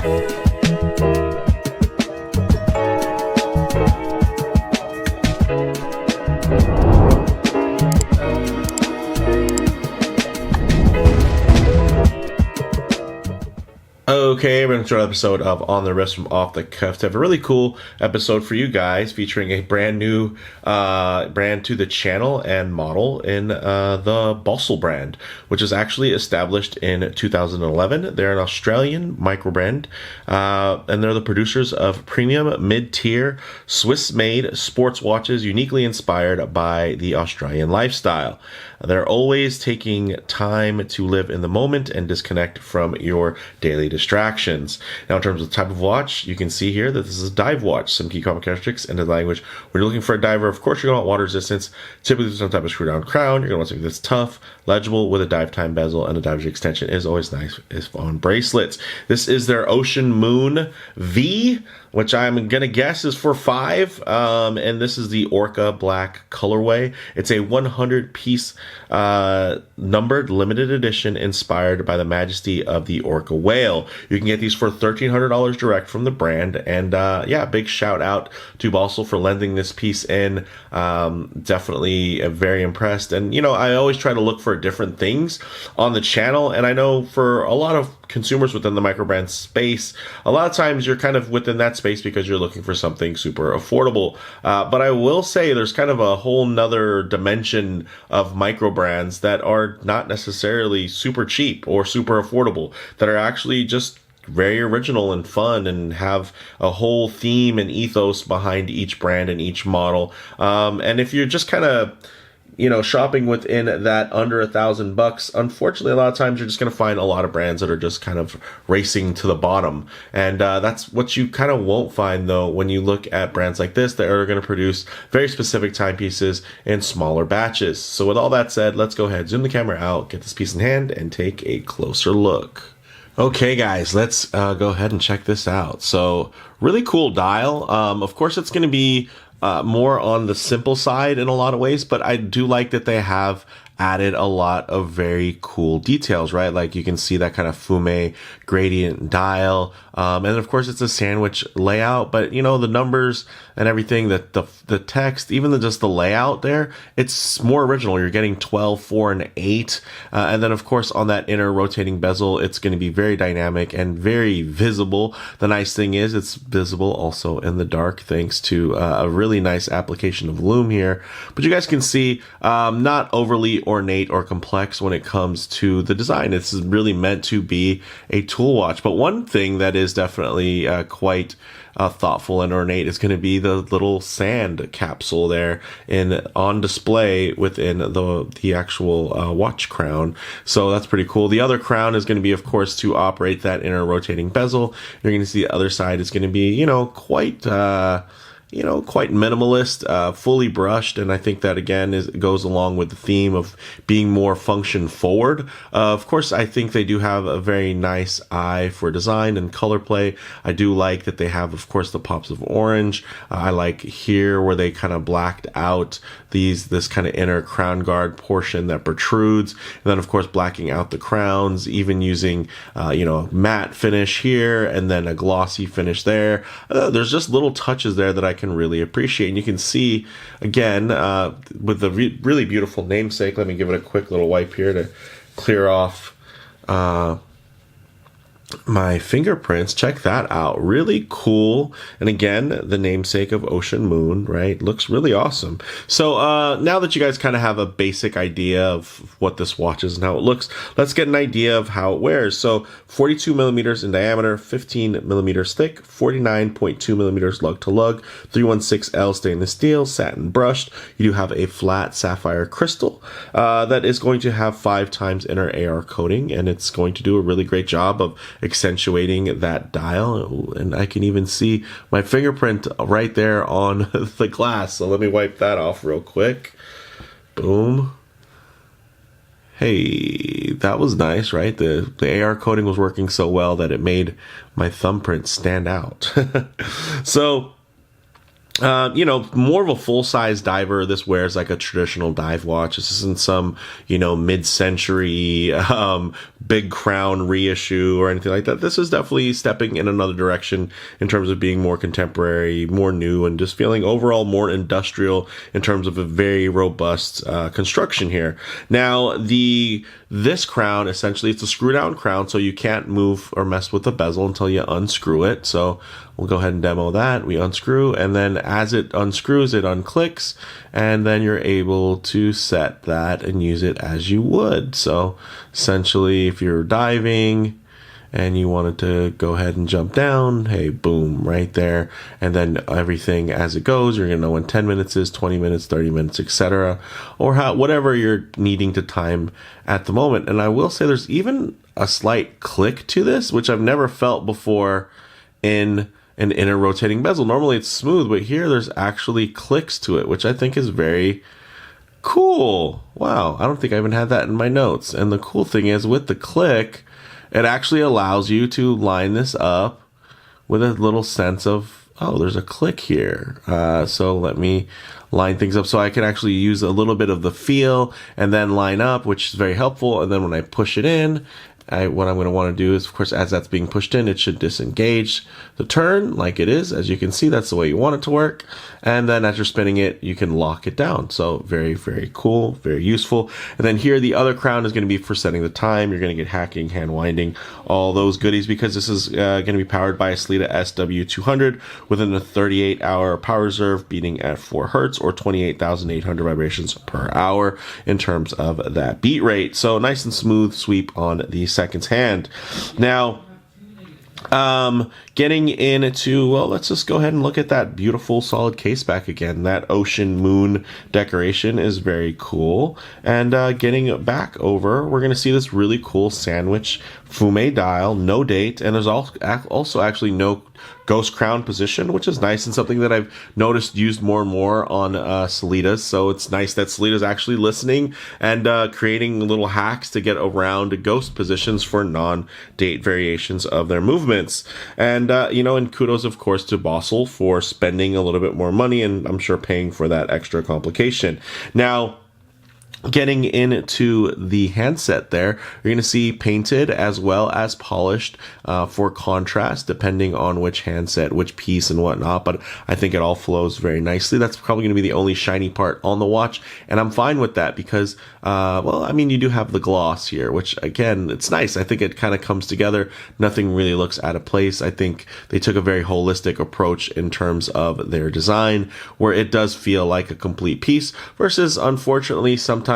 Okay, we're going to throw an episode of On the Wrist from Off the Cuff to have a really cool episode for you guys featuring a brand new brand to the channel and model in the Bausele brand, which is actually established in 2011. They're an Australian micro brand, and they're the producers of premium, mid-tier, Swiss-made sports watches uniquely inspired by the Australian lifestyle. They're always taking time to live in the moment and disconnect from your daily distractions. Now, in terms of the type of watch, you can see here that this is a dive watch. Some key characteristics in the language. When you're looking for a diver, of course, you're going to want water resistance. Typically, some type of screw down crown. You're going to want something that's tough, legible, with a dive time bezel, and a dive extension is always nice on bracelets. This is their Oceanmoon V, which I'm going to guess is for 5. And this is the Orca black colorway. It's a 100-piece numbered limited edition inspired by the majesty of the Orca whale. You can get these for $1,300 direct from the brand. And yeah, big shout out to Bausele for lending this piece in. Definitely very impressed. And, you know, I always try to look for different things on the channel. And I know for a lot of consumers within the micro brand space, a lot of times you're kind of within that space because you're looking for something super affordable. But I will say there's kind of a whole nother dimension of micro brands that are not necessarily super cheap or super affordable, that are actually just very original and fun and have a whole theme and ethos behind each brand and each model. And if you're just kind of, you know, shopping within that under $1,000, unfortunately, a lot of times you're just going to find a lot of brands that are just kind of racing to the bottom. And that's what you kind of won't find, though, when you look at brands like this that are going to produce very specific timepieces in smaller batches. So with all that said, let's go ahead, zoom the camera out, get this piece in hand, and take a closer look. Okay, guys, let's go ahead and check this out. So really cool dial. Of course, it's going to be more on the simple side in a lot of ways, but I do like that they have added a lot of very cool details, right? Like you can see that kind of fume gradient dial. And of course it's a sandwich layout, but you know, the numbers and everything, that the text, even just the layout there, it's more original. You're getting 12, 4, and 8. And then of course on that inner rotating bezel, it's going to be very dynamic and very visible. The nice thing is it's visible also in the dark thanks to a really nice application of lume here. But you guys can see not overly ornate or complex when it comes to the design. This is really meant to be a tool watch. But one thing that is definitely quite thoughtful and ornate is going to be the little sand capsule there on display within the actual watch crown. So that's pretty cool. The other crown is going to be, of course, to operate that inner rotating bezel. You're going to see the other side is going to be, quite minimalist, fully brushed. And I think that, again, goes along with the theme of being more function forward. Of course, I think they do have a very nice eye for design and color play. I do like that they have, of course, the pops of orange. I like here where they kind of blacked out this kind of inner crown guard portion that protrudes. And then, of course, blacking out the crowns, even using, matte finish here and then a glossy finish there. There's just little touches there that I can really appreciate. And you can see, again, with the really beautiful namesake, let me give it a quick little wipe here to clear off my fingerprints. Check that out. Really cool. And again, the namesake of Oceanmoon, right? Looks really awesome. So now that you guys kind of have a basic idea of what this watch is and how it looks, let's get an idea of how it wears. So 42 millimeters in diameter, 15 millimeters thick, 49.2 millimeters lug to lug, 316L stainless steel, satin brushed. You do have a flat sapphire crystal that is going to have 5 times inner AR coating, and it's going to do a really great job of accentuating that dial. And I can even see my fingerprint right there on the glass. So let me wipe that off real quick. Boom. Hey, that was nice, right? The AR coating was working so well that it made my thumbprint stand out. So You know, more of a full-size diver. This wears like a traditional dive watch. This isn't some, you know, mid-century big crown reissue or anything like that. This is definitely stepping in another direction in terms of being more contemporary, more new, and just feeling overall more industrial in terms of a very robust construction here. Now, this crown, essentially, it's a screw-down crown, so you can't move or mess with the bezel until you unscrew it. So we'll go ahead and demo that. We unscrew, and then as it unscrews, it unclicks, and then you're able to set that and use it as you would. So essentially, if you're diving and you wanted to go ahead and jump down, hey, boom, right there. And then everything as it goes, you're gonna know when 10 minutes is, 20 minutes, 30 minutes, etc. Or whatever you're needing to time at the moment. And I will say there's even a slight click to this, which I've never felt before in an inner rotating bezel. Normally it's smooth, but here there's actually clicks to it, which I think is very cool. Wow, I don't think I even had that in my notes. And the cool thing is, with the click, it actually allows you to line this up with a little sense of, oh, there's a click here. So let me line things up so I can actually use a little bit of the feel and then line up, which is very helpful. And then when I push it in, what I'm going to want to do is, of course, as that's being pushed in, it should disengage the turn like it is. As you can see, that's the way you want it to work. And then as you're spinning it, you can lock it down. So very, very cool, very useful. And then here, the other crown is going to be for setting the time. You're going to get hacking, hand winding, all those goodies, because this is going to be powered by a Sellita SW200 within a 38-hour power reserve, beating at 4 hertz or 28,800 vibrations per hour in terms of that beat rate. So nice and smooth sweep on the seconds hand. Now, getting into, well, let's just go ahead and look at that beautiful solid case back again. That Oceanmoon decoration is very cool. And getting back over, we're going to see this really cool sandwich fume dial, no date, and there's also actually no ghost crown position, which is nice and something that I've noticed used more and more on Sellitas. So it's nice that Sellita's actually listening and creating little hacks to get around ghost positions for non-date variations of their movements. And you know, and kudos, of course, to Bausele for spending a little bit more money, and I'm sure paying for that extra complication. Now, getting into the handset there, you're going to see painted as well as polished for contrast, depending on which handset, which piece and whatnot, but I think it all flows very nicely. That's probably going to be the only shiny part on the watch, and I'm fine with that because, well, I mean, you do have the gloss here, which, again, it's nice. I think it kind of comes together. Nothing really looks out of place. I think they took a very holistic approach in terms of their design, where it does feel like a complete piece, versus, unfortunately, sometimes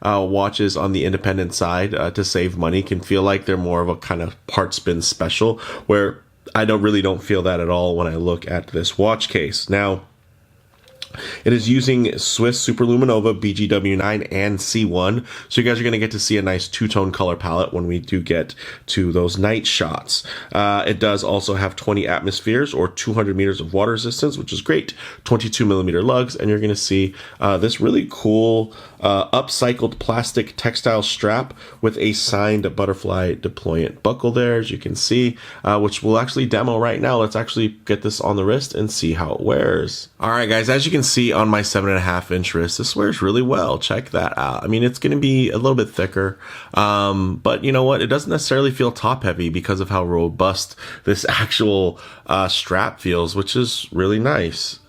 watches on the independent side to save money can feel like they're more of a kind of part spin special, where I really don't feel that at all when I look at this watch case. Now, it is using Swiss Superluminova BGW9 and C1, so you guys are going to get to see a nice two-tone color palette when we do get to those night shots. It does also have 20 atmospheres or 200 meters of water resistance, which is great, 22 millimeter lugs, and you're going to see this really cool upcycled plastic textile strap with a signed butterfly deployant buckle there, as you can see, which we'll actually demo right now. Let's actually get this on the wrist and see how it wears. All right, guys, as you can see on my 7.5-inch wrist, this wears really well. Check that out. I mean, it's going to be a little bit thicker, but you know what? It doesn't necessarily feel top heavy because of how robust this actual strap feels, which is really nice.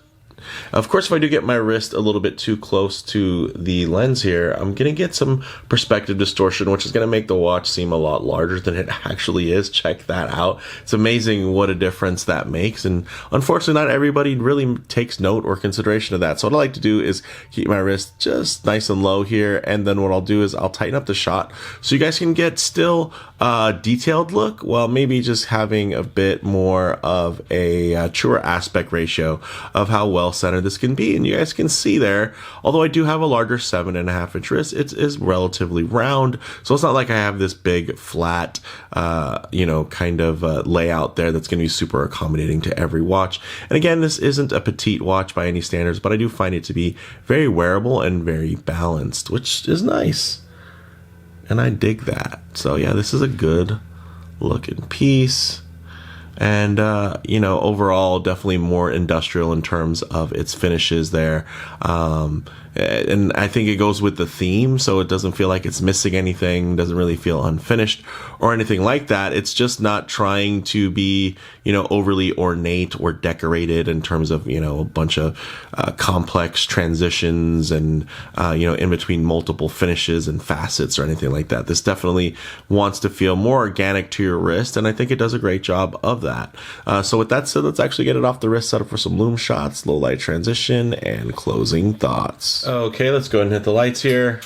Of course, if I do get my wrist a little bit too close to the lens here, I'm going to get some perspective distortion, which is going to make the watch seem a lot larger than it actually is. Check that out. It's amazing what a difference that makes. And unfortunately, not everybody really takes note or consideration of that. So what I like to do is keep my wrist just nice and low here. And then what I'll do is I'll tighten up the shot so you guys can get still a detailed look, while maybe just having a bit more of a truer aspect ratio of how well centered this can be. And you guys can see there, although I do have a larger 7.5-inch wrist, it is relatively round, so it's not like I have this big flat you know, kind of layout there that's going to be super accommodating to every watch. And again, this isn't a petite watch by any standards, but I do find it to be very wearable and very balanced, which is nice, and I dig that. So yeah, this is a good looking piece. and overall definitely more industrial in terms of its finishes there. And I think it goes with the theme, so it doesn't feel like it's missing anything, doesn't really feel unfinished or anything like that. It's just not trying to be, overly ornate or decorated in terms of, a bunch of complex transitions and, in between multiple finishes and facets or anything like that. This definitely wants to feel more organic to your wrist, and I think it does a great job of that. So with that said, let's actually get it off the wrist, set up for some loom shots, low light transition, and closing thoughts. Okay, let's go ahead and hit the lights here.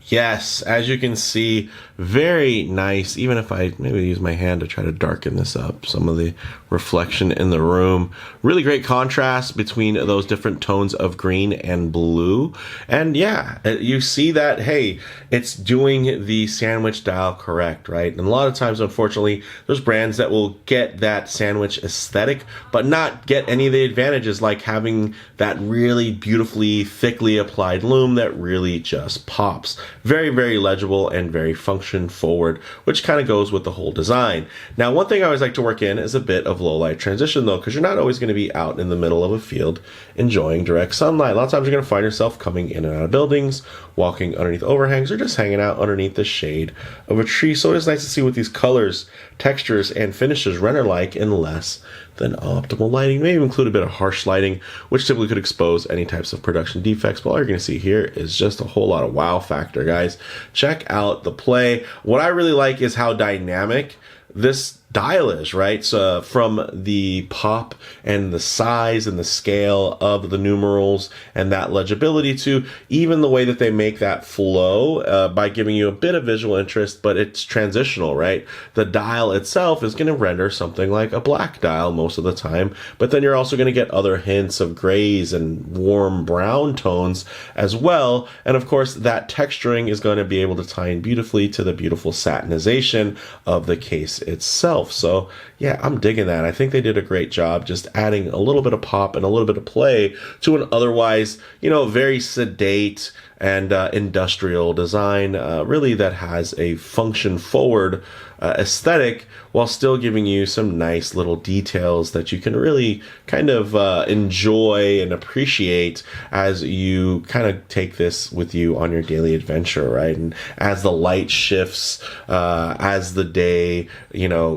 Yes, as you can see, very nice. Even if I maybe use my hand to try to darken this up, some of the reflection in the room. Really great contrast between those different tones of green and blue. And yeah, you see that, hey, it's doing the sandwich dial correct, right? And a lot of times, unfortunately, there's brands that will get that sandwich aesthetic, but not get any of the advantages like having that really beautifully, thickly applied loom that really just pops. Very, very legible and very function forward, which kind of goes with the whole design. Now, one thing I always like to work in is a bit of low light transition though, because you're not always going to be out in the middle of a field enjoying direct sunlight. A lot of times you're going to find yourself coming in and out of buildings, walking underneath overhangs, or just hanging out underneath the shade of a tree. So it is nice to see what these colors, textures, and finishes render like in less than optimal lighting. Maybe include a bit of harsh lighting, which typically could expose any types of production defects. But all you're going to see here is just a whole lot of wow factor, guys. Check out the play. What I really like is how dynamic this dial is, right? So from the pop and the size and the scale of the numerals and that legibility to even the way that they make that flow by giving you a bit of visual interest, but it's transitional, right? The dial itself is going to render something like a black dial most of the time, but then you're also going to get other hints of grays and warm brown tones as well. And of course, that texturing is going to be able to tie in beautifully to the beautiful satinization of the case itself. So yeah, I'm digging that. I think they did a great job just adding a little bit of pop and a little bit of play to an otherwise, very sedate and industrial design, really that has a function forward aesthetic while still giving you some nice little details that you can really kind of enjoy and appreciate as you kind of take this with you on your daily adventure, right? And as the light shifts, as the day,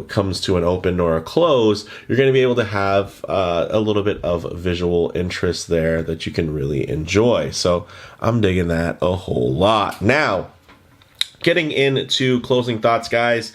comes to an open or a close, you're going to be able to have a little bit of visual interest there that you can really enjoy. So I'm digging that a whole lot. Now, getting into closing thoughts, guys.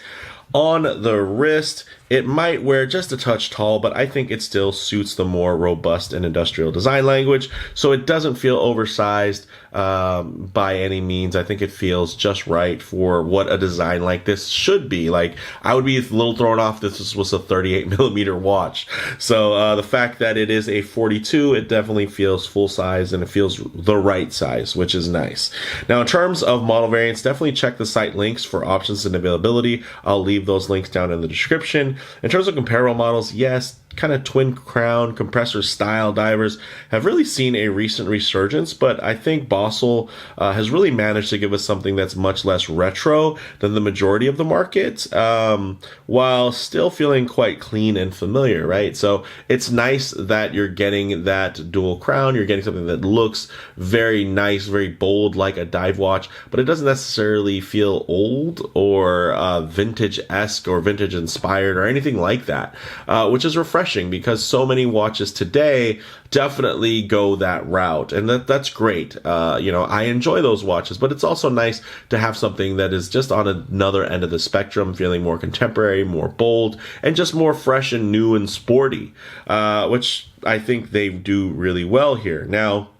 On the wrist, it might wear just a touch tall, but I think it still suits the more robust and industrial design language, so it doesn't feel oversized by any means. I think it feels just right for what a design like this should be. Like, I would be a little thrown off if this was a 38 millimeter watch. So the fact that it is a 42, it definitely feels full size and it feels the right size, which is nice. Now, in terms of model variants, definitely check the site links for options and availability. I'll leave those links down in the description. In terms of comparable models, yes, kind of twin crown compressor-style divers have really seen a recent resurgence, but I think Bausele has really managed to give us something that's much less retro than the majority of the market, while still feeling quite clean and familiar, right? So it's nice that you're getting that dual crown, you're getting something that looks very nice, very bold like a dive watch, but it doesn't necessarily feel old or vintage-esque or vintage-inspired or anything like that, which is refreshing because so many watches today definitely go that route, and that's great. I enjoy those watches, but it's also nice to have something that is just on another end of the spectrum, feeling more contemporary, more bold, and just more fresh and new and sporty, which I think they do really well here. Now,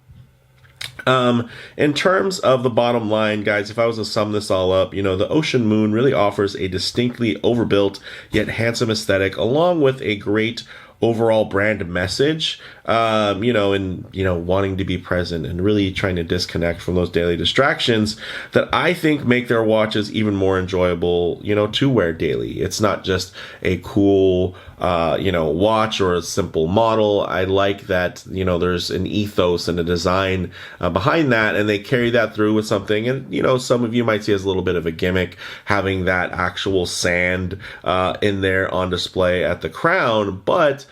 in terms of the bottom line, guys, if I was to sum this all up, the Oceanmoon really offers a distinctly overbuilt yet handsome aesthetic, along with a great overall brand message, and, wanting to be present and really trying to disconnect from those daily distractions that I think make their watches even more enjoyable, to wear daily. It's not just a cool, watch or a simple model. I like that, there's an ethos and a design behind that, and they carry that through with something. And, some of you might see as a little bit of a gimmick having that actual sand in there on display at the crown, but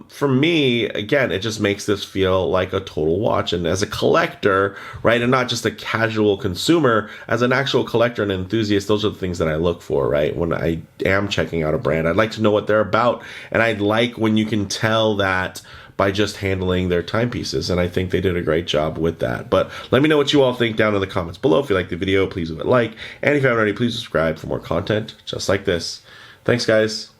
for me, again, it just makes this feel like a total watch. And as a collector, right, and not just a casual consumer, as an actual collector and enthusiast, those are the things that I look for, right? When I am checking out a brand, I'd like to know what they're about. And I'd like when you can tell that by just handling their timepieces. And I think they did a great job with that. But let me know what you all think down in the comments below. If you like the video, please leave a like. And if you haven't already, please subscribe for more content just like this. Thanks, guys.